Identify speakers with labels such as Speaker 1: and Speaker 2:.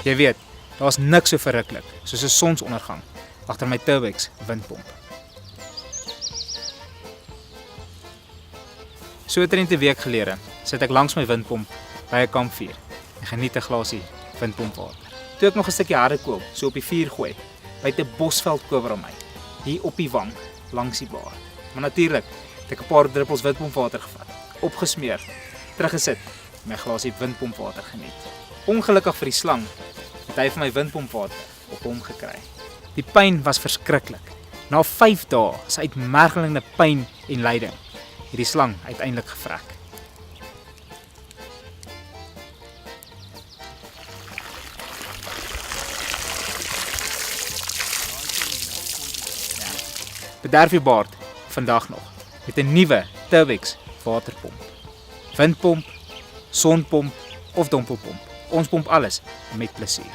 Speaker 1: Jy weet, daar's niks so verruklik soos 'n sonsondergang agter my Turbex windpomp. So 'n week gelede sit ek langs my windpomp by 'n kampvuur en geniet 'n glasie windpompwater. Toe ek nog 'n stukkie harde kool so op die vuur gooi, byt 'n bosveld koper aan my, hier op die wang, langs die baar. Maar natuurlik het ek 'n paar druppels windpompwater gevat, opgesmeer, teruggesit en my glasie windpompwater geniet. Ongelukkig vir die slang het hy van my windpompwater op hom gekry. Die pyn was verskriklik. Na 5 dae se uitmergelende pyn en lyding het die slang uiteindelik gevrek. Bederf jou baard vandag nog met 'n nuwe Turbex waterpomp. Windpomp, sonpomp of dompelpomp. Ons pomp alles met plesier.